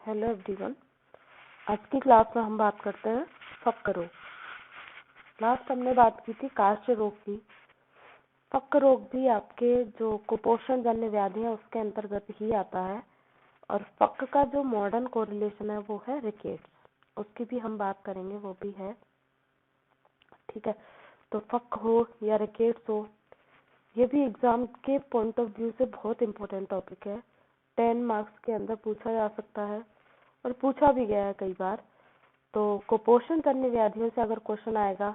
Hello everyone. आज की class में हम बात करते हैं फक्क रोग। लास्ट हमने बात की थी काश रोग की। फक्क रोग भी आपके जो कुपोषण जन्य व्याधि है उसके अंतर्गत ही आता है और फक्क का जो मॉडर्न कोरिलेशन है वो है रिकेट्स। उसकी भी हम बात करेंगे, वो भी है। ठीक है, तो फक्क हो या रिकेट्स हो, ये भी एग्जाम के पॉइंट ऑफ व्यू से बहुत इंपॉर्टेंट टॉपिक है। 10 मार्क्स के अंदर पूछा जा सकता है और पूछा भी गया है कई बार। तो कुपोषण जन्य व्याधियों से अगर क्वेश्चन आएगा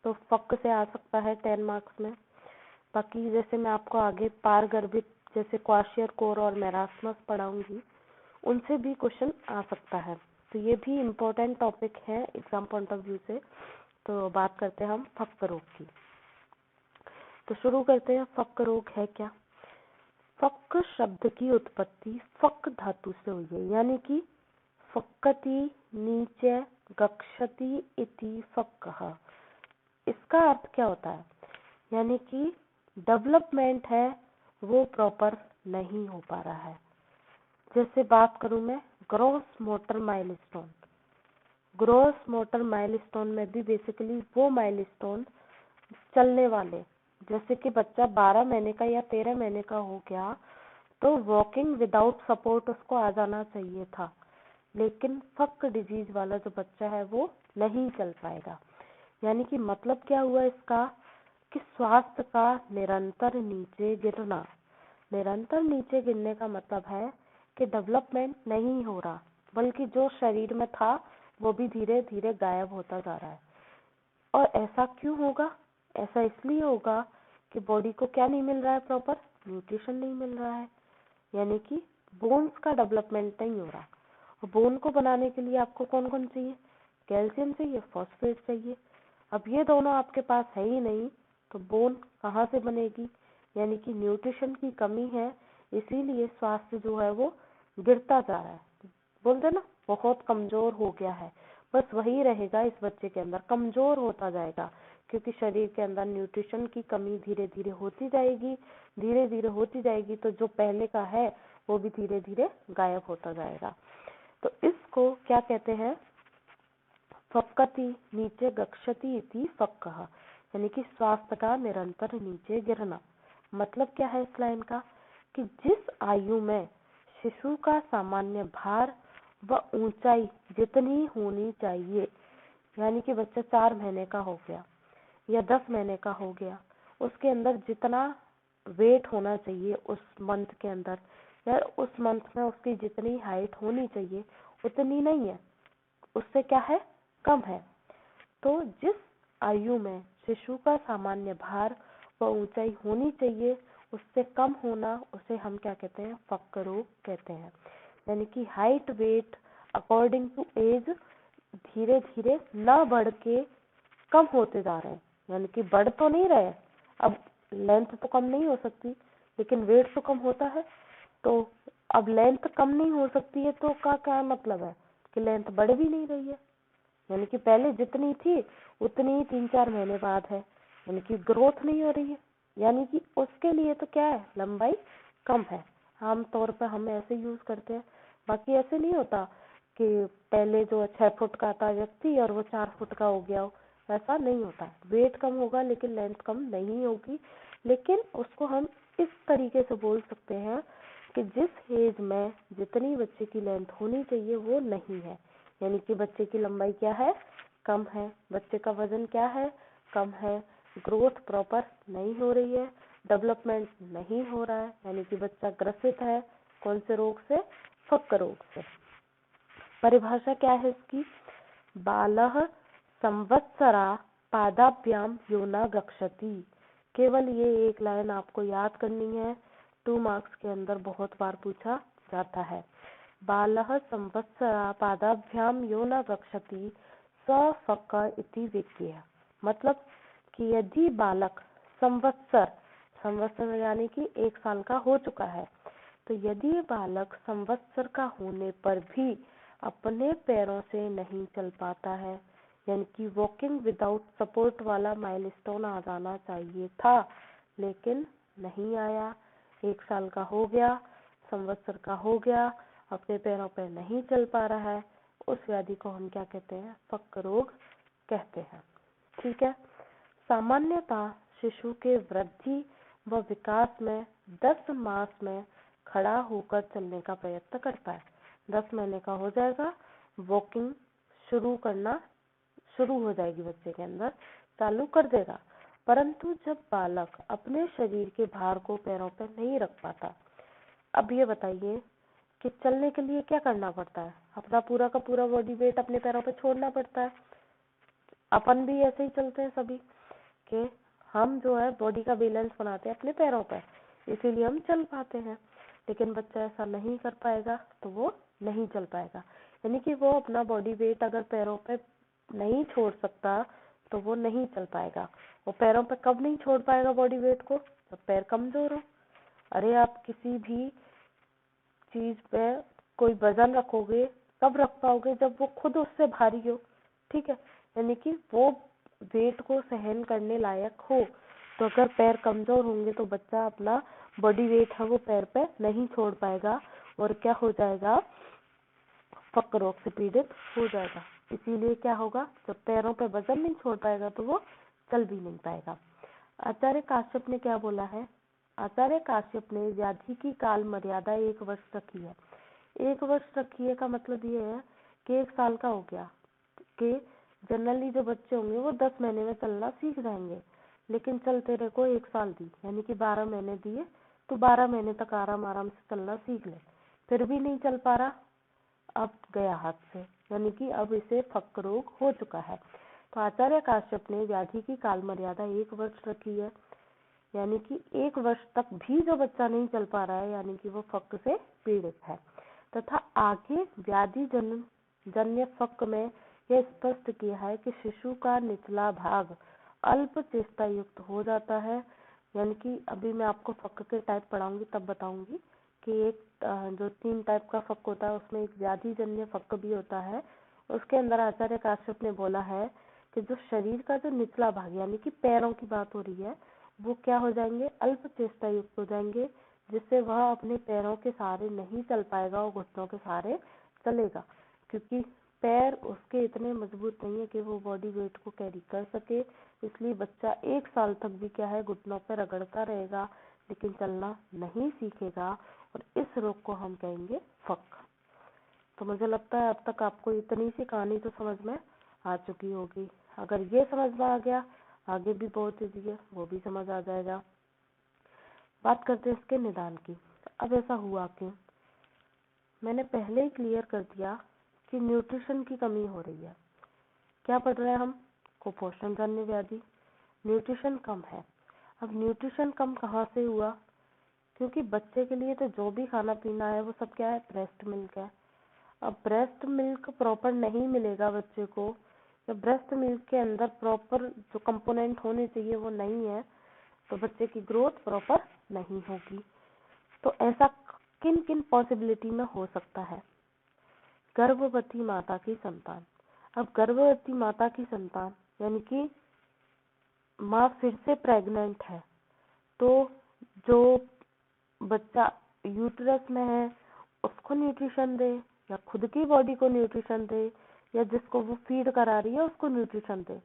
तो फक्क से आ सकता है 10 मार्क्स में। बाकी जैसे मैं आपको आगे पारगर्भित जैसे क्वाशियरकोर और मेरास्मस पढ़ाऊंगी, उनसे भी क्वेश्चन आ सकता है। तो ये भी इम्पोर्टेंट टॉपिक है एग्जाम पॉइंट ऑफ व्यू से। तो बात करते हैं हम फक्क रोग की। तो शुरू करते हैं, फक्क रोग है क्या। फक्क शब्द की उत्पत्ति फक्क धातु से हुई है, यानी कि फक्कति नीचे गक्षति इति फक्कः। इसका अर्थ क्या होता है, यानी कि डेवलपमेंट है वो प्रॉपर नहीं हो पा रहा है। जैसे बात करूं मैं gross motor milestone, gross motor milestone में भी बेसिकली वो माइलस्टोन चलने वाले, जैसे कि बच्चा 12 महीने का या 13 महीने का हो गया तो वॉकिंग विदाउट सपोर्ट उसको आ जाना चाहिए था, लेकिन फक डिजीज वाला जो बच्चा है वो नहीं चल पाएगा। यानी कि मतलब क्या हुआ इसका कि स्वास्थ्य का निरंतर नीचे गिरना। निरंतर नीचे गिरने का मतलब है कि डेवलपमेंट नहीं हो रहा, बल्कि जो शरीर में था वो भी धीरे धीरे गायब होता जा रहा है। और ऐसा क्यों होगा? ऐसा इसलिए होगा कि बॉडी को क्या नहीं मिल रहा है, प्रॉपर न्यूट्रिशन नहीं मिल रहा है, यानी कि बोन्स का डेवलपमेंट नहीं हो रहा। और बोन को बनाने के लिए आपको कौन कौन चाहिए? कैल्शियम चाहिए, फॉस्फेट चाहिए। अब ये दोनों आपके पास है ही नहीं तो बोन कहाँ से बनेगी? यानी कि न्यूट्रिशन की कमी है, इसीलिए स्वास्थ्य जो है वो गिरता जा रहा है। बोलते ना बहुत कमजोर हो गया है, बस वही रहेगा इस बच्चे के अंदर, कमजोर होता जाएगा, क्योंकि शरीर के अंदर न्यूट्रिशन की कमी धीरे धीरे होती जाएगी। धीरे धीरे होती जाएगी तो जो पहले का है वो भी धीरे धीरे गायब होता जाएगा। तो इसको क्या कहते हैं? फक्कति नीचे गक्षति इति फक्कः, यानी कि स्वास्थ्य का निरंतर नीचे गिरना। मतलब क्या है इस लाइन का कि जिस आयु में शिशु का सामान्य भार व ऊंचाई जितनी होनी चाहिए, यानी कि बच्चा 4 महीने का हो गया या 10 महीने का हो गया, उसके अंदर जितना वेट होना चाहिए उस मंथ के अंदर या उस मंथ में उसकी जितनी हाइट होनी चाहिए उतनी नहीं है, उससे क्या है, कम है। तो जिस आयु में शिशु का सामान्य भार व ऊंचाई होनी चाहिए उससे कम होना, उसे हम क्या कहते हैं? फक्क रोग कहते हैं। यानी कि height weight according to age धीरे धीरे न बढ़ के कम होते जा रहे हैं, यानी कि बढ़ तो नहीं रहे। अब लेंथ तो कम नहीं हो सकती, लेकिन वेट तो कम होता है। तो अब लेंथ कम नहीं हो सकती है तो का क्या मतलब है कि लेंथ बढ़ भी नहीं रही है, यानी कि पहले जितनी थी उतनी ही 3-4 महीने बाद है, यानी कि ग्रोथ नहीं हो रही है। यानी कि उसके लिए तो क्या है, लंबाई कम है। आम तौर पर हम ऐसे यूज करते हैं, बाकी ऐसे नहीं होता कि पहले जो 6 फुट का था व्यक्ति और वो 4 फुट का हो गया हो, ऐसा नहीं होता। वेट कम होगा लेकिन लेंथ कम नहीं होगी। लेकिन उसको हम इस तरीके से बोल सकते हैं कि जिस एज में जितनी बच्चे की लेंथ होनी चाहिए वो नहीं है, यानी कि बच्चे की लंबाई क्या है, कम है। बच्चे का वजन क्या है, कम है। ग्रोथ प्रॉपर नहीं हो रही है, डेवलपमेंट नहीं हो रहा है, यानी कि बच्चा ग्रसित है कौन से रोग से? फक्क रोग से। परिभाषा क्या है इसकी? बालः संवत्सरा पादाभ्याम योना गक्षति। केवल ये एक लाइन आपको याद करनी है, 2 मार्क्स के अंदर बहुत बार पूछा जाता है। बालः संवत्सरा पादाभ्याम योना गक्षति स फक्क इति विज्ञेयः। मतलब कि यदि बालक संवत्सर, संवत्सर यानी कि 1 साल का हो चुका है, तो यदि बालक संवत्सर का होने पर भी अपने पैरों से नहीं चल पाता है, यानी कि वॉकिंग विदाउट सपोर्ट वाला माइलस्टोन आ जाना चाहिए था लेकिन नहीं आया। 1 साल का हो गया, संवत्सर का हो गया, अपने पैरों पर नहीं चल पा रहा है, उस व्याधि को हम क्या कहते हैं? फक्क रोग कहते हैं। ठीक है। सामान्यतः शिशु के वृद्धि व विकास में 10 मास में खड़ा होकर चलने का प्रयत्न करता है। 10 महीने का हो जाएगा, वॉकिंग शुरू करना शुरू हो जाएगी, बच्चे के अंदर चालू कर देगा। परंतु जब बालक अपने शरीर के भार को पैरों पर नहीं रख पाता, अब ये बताइए कि चलने के लिए क्या करना पड़ता है? अपना पूरा का पूरा बॉडी वेट अपने पैरों पर छोड़ना पड़ता है। अपन भी ऐसे ही चलते हैं सभी, कि हम जो है बॉडी का बैलेंस बनाते हैं अपने पैरों पर, इसीलिए हम चल पाते हैं। लेकिन बच्चा ऐसा नहीं कर पाएगा तो वो नहीं चल पाएगा। यानी कि वो अपना बॉडी वेट अगर पैरों पे नहीं छोड़ सकता तो वो नहीं चल पाएगा। वो पैरों पे कब नहीं छोड़ पाएगा बॉडी वेट को? जब पैर कमजोर हो। अरे आप किसी भी चीज पे कोई वजन रखोगे तब रख पाओगे जब वो खुद उससे भारी हो। ठीक है, यानी कि वो वेट को सहन करने लायक हो। तो अगर पैर कमजोर होंगे तो बच्चा अपना बॉडी वेट है वो पैर पे नहीं छोड़ पाएगा और क्या हो जाएगा? फक्क रोग से पीड़ित हो जाएगा। इसीलिए क्या होगा? जब पैरों पे वजन नहीं छोड़ पाएगा तो वो चल भी नहीं पाएगा। आचार्य काश्यप ने क्या बोला है? आचार्य काश्यप ने व्याधि की काल मर्यादा 1 वर्ष रखी है। 1 वर्ष रखी है का मतलब ये है कि 1 साल का हो गया, कि जनरली जो बच्चे होंगे वो 10 महीने में चलना सीख जाएंगे, लेकिन चल तेरे को 1 साल दी, यानी कि 12 महीने दिए, तो 12 महीने तक आराम आराम से चलना सीख ले। फिर भी नहीं चल पा रहा, अब गया हाथ से, यानी कि अब इसे फक्क रोग हो चुका है। तो आचार्य काश्यप ने व्याधि की काल मर्यादा 1 वर्ष रखी है, यानी कि 1 वर्ष तक भी जो बच्चा नहीं चल पा रहा है यानी कि वो फक्क से पीड़ित है। तथा आगे व्याधि जन्य फक्क में यह स्पष्ट किया है कि शिशु का निचला भाग अल्प चेष्टा युक्त हो जाता है। यानी कि अभी मैं आपको फक्क के टाइप पढ़ाऊंगी तब बताऊंगी कि एक जो 3 टाइप का फक्क होता है उसमें एक व्याधि जन्य फक्क भी होता है। उसके अंदर आचार्य काश्यप ने बोला है कि जो शरीर का जो निचला भाग यानी कि पैरों की बात हो रही है, वो क्या हो जाएंगे? अल्प चेष्टा युक्त हो जाएंगे, जिससे वह अपने पैरों के सहारे नहीं चल पाएगा और घुटनों के सहारे चलेगा, क्योंकि पैर उसके इतने मजबूत नहीं है कि वो बॉडी वेट को कैरी कर सके। इसलिए बच्चा 1 साल तक भी क्या है, घुटनों पर रगड़ता रहेगा लेकिन चलना नहीं सीखेगा, और इस रोग को हम कहेंगे फक्क। तो मुझे लगता है अब तक आपको इतनी सी कहानी तो समझ में आ चुकी होगी। अगर ये समझ में आ गया, आगे भी बहुत इजी है, वो भी समझ आ जाएगा। बात करते हैं इसके निदान की। अब ऐसा हुआ कि मैंने पहले ही क्लियर कर दिया कि न्यूट्रिशन की कमी हो रही है। क्या पढ़ रहे हैं हम? कुपोषण जन्य व्याधि, न्यूट्रिशन कम है। अब न्यूट्रिशन कम कहाँ से हुआ? क्योंकि बच्चे के लिए तो जो भी खाना पीना है वो सब क्या है? ब्रेस्ट मिल्क है। अब ब्रेस्ट मिल्क प्रॉपर नहीं मिलेगा बच्चे को, या ब्रेस्ट मिल्क के अंदर प्रॉपर जो कंपोनेंट होने चाहिए वो नहीं है, तो बच्चे की ग्रोथ प्रॉपर नहीं होगी। तो ऐसा किन किन पॉसिबिलिटी में हो सकता है? गर्भवती माता की संतान। अब गर्भवती माता की संतान यानी कि माँ फिर से प्रेग्नेंट है, तो जो बच्चा यूट्रस में है उसको न्यूट्रिशन दे, या खुद की बॉडी को न्यूट्रिशन दे, या जिसको वो फीड करा रही है उसको न्यूट्रिशन दे।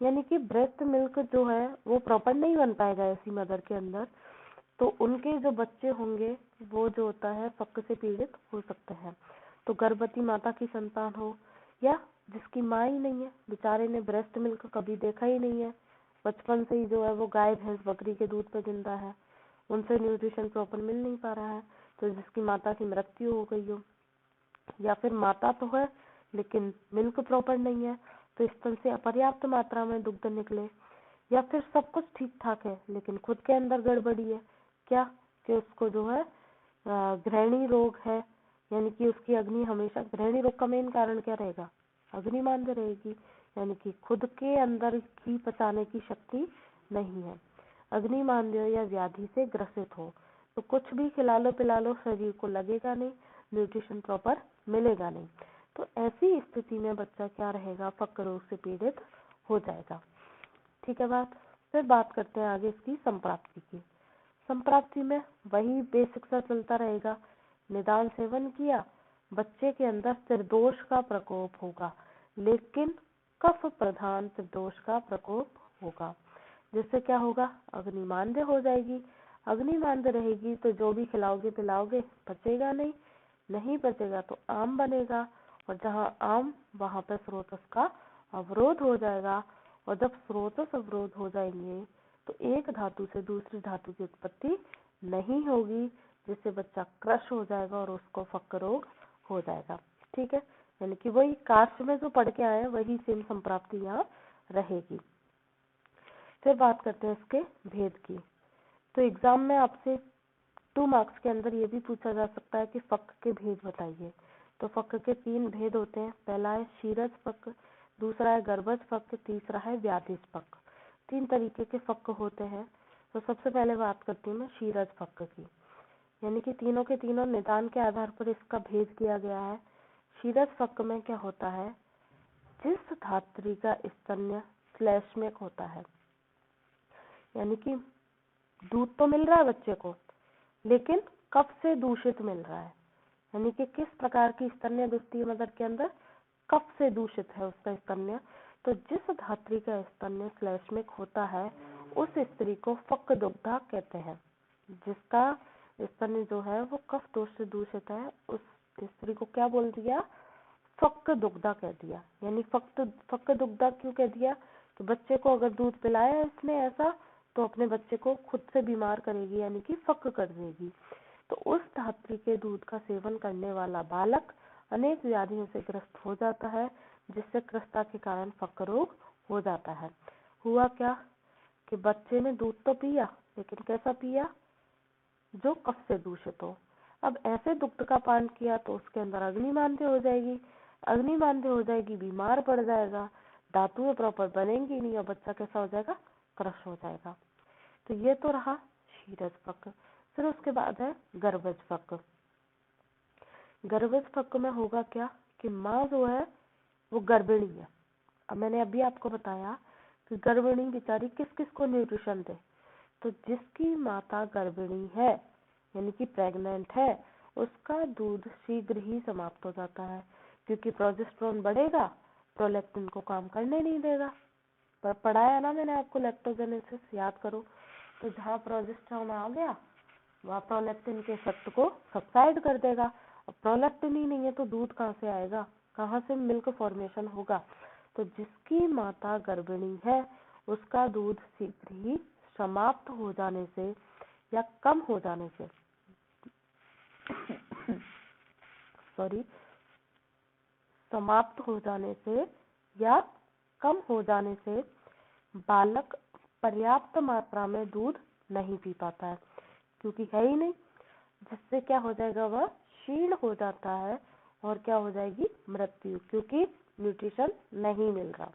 यानी कि ब्रेस्ट मिल्क जो है वो प्रॉपर नहीं बन पाएगा ऐसी मदर के अंदर, तो उनके जो बच्चे होंगे वो जो होता है फक्क से पीड़ित हो सकते हैं। तो गर्भवती माता की संतान हो, या जिसकी माँ ही नहीं है, बेचारे ने ब्रेस्ट मिल्क कभी देखा ही नहीं है, बचपन से ही जो है वो गाय भैंस बकरी के दूध पे जिंदा है, उनसे न्यूट्रिशन प्रॉपर मिल नहीं पा रहा है, तो जिसकी माता की मृत्यु हो गई हो, या फिर माता तो है लेकिन मिल्क प्रॉपर नहीं है तो स्तन से अपर्याप्त मात्रा में दुग्ध निकले, या फिर सब कुछ ठीक ठाक है लेकिन खुद के अंदर गड़बड़ी है, क्या कि उसको जो है गृहिणी रोग है, यानी कि उसकी अग्नि हमेशा, गृहिणी रोग का मेन कारण क्या रहेगा? अग्नि मांद्य रहेगी, यानी कि खुद के अंदर घी पचाने की शक्ति नहीं है। अग्नि मांद्य या व्याधि से ग्रसित हो तो कुछ भी खिला लो पिला लो शरीर को लगेगा नहीं, न्यूट्रिशन प्रॉपर मिलेगा नहीं। तो ऐसी स्थिति में बच्चा क्या रहेगा? फक्क रोग से पीड़ित हो जाएगा। ठीक है बात। फिर बात करते हैं आगे इसकी संप्राप्ति की। संप्राप्ति में वही बेसिक सा चलता रहेगा, निदान सेवन किया बच्चे के अंदर त्रिदोष का प्रकोप होगा, लेकिन कफ प्रधान त्रिदोष का प्रकोप होगा। जिससे क्या होगा, अग्निमांद्य हो जाएगी। अग्निमांद्य रहेगी तो जो भी खिलाओगे पिलाओगे पचेगा नहीं, नहीं पचेगा तो आम बनेगा, और जहाँ आम वहाँ पर स्रोतस का अवरोध हो जाएगा, और जब स्रोतस अवरोध हो जाएंगे तो एक धातु से दूसरी धातु की उत्पत्ति नहीं होगी, जिससे बच्चा क्रश हो जाएगा और उसको फक्क रोग हो जाएगा। ठीक है, यानी कि वही कास्ट में जो पढ़ के आए हैं वही सेम संप्राप्ति यहाँ रहेगी। फिर बात करते हैं इसके भेद की। तो एग्जाम में आपसे 2 मार्क्स के अंदर ये भी पूछा जा सकता है कि फक्क के भेद बताइए। तो फक्क के 3 भेद होते हैं। पहला है शीरज फक्क, दूसरा है गर्भज फक्क, तीसरा है व्याधिज फक्क। 3 तरीके के फक्क होते हैं। तो सबसे पहले बात करती हूँ मैं शीरज फक्क की, यानी कि तीनों के तीनों निदान के आधार पर इसका भेद किया गया है। शीरज फक्क में क्या होता है, जिस धात्री का स्तन्य श्लेष्मिक होता है, यानी कि दूध तो मिल रहा है बच्चे को लेकिन कफ से दूषित मिल रहा है। यानी कि किस प्रकार की स्तन्य दिखती है मदर के अंदर, कफ से दूषित है उसका स्तन्य। तो जिस धात्री का स्तन्य श्लेष्मिक होता है उस स्त्री को फक्क दुग्धा कहते हैं। जिसका स्तन्य जो है वो कफ दोष से दूषित है, उस स्त्री को क्या बोल दिया, फक्क दुग्धा कह दिया। यानी फक्क दुग्धा क्यों कह दिया, तो बच्चे को अगर दूध पिलाया इसने ऐसा तो अपने बच्चे को खुद से बीमार करेगी, यानी कि फक्क कर देगी। तो उस धात्री के दूध का सेवन करने वाला बालक अनेक व्याधियों से ग्रस्त हो जाता है, जिससे ग्रस्तता के कारण फक्क रोग हो जाता है। हुआ क्या कि बच्चे ने दूध तो पिया लेकिन कैसा पिया, जो कफ से दूषित हो। अब ऐसे दुग्ध का पान किया तो उसके अंदर अग्निमांद्य हो जाएगी, अग्निमांद्य हो जाएगी, बीमार पड़ जाएगा, धातुएं प्रॉपर बनेंगी नहीं और बच्चा कैसा हो जाएगा, क्रश हो जाएगा। तो ये तो रहा शीरज फक्क। फिर उसके बाद है गर्भज फक्क। गर्भज फक्क में होगा क्या कि माँ जो है वो गर्भिणी है। अब मैंने अभी आपको बताया कि गर्भिणी बेचारी किस किस को न्यूट्रिशन दे, तो जिसकी माता गर्भिणी है यानी कि प्रेग्नेंट है उसका दूध शीघ्र ही समाप्त हो जाता है, क्योंकि प्रोजेस्टेरोन बढ़ेगा, प्रोलैक्टिन को काम करने नहीं देगा। पर पढ़ाया ना मैंने आपको लैक्टोजेनेसिस, याद करो। तो जहाँ प्रोजेस्टेरोन आ गया वहाँ प्रोलैक्टिन के इफेक्ट को सबसाइड कर देगा। अब प्रोलैक्टिन ही नहीं है तो दूध कहाँ से आएगा, कहाँ से मिल्क फॉर्मेशन होगा। तो जिसकी माता गर्भिणी है उसका दूध शीघ्र ही समाप्त हो जाने से या कम हो जाने से समाप्त हो जाने से या कम हो जाने से बालक पर्याप्त मात्रा में दूध नहीं पी पाता है, क्योंकि है ही नहीं, जिससे क्या हो जाएगा, वह क्षीण हो जाता है और क्या हो जाएगी, मृत्यु, क्योंकि न्यूट्रिशन नहीं मिल रहा।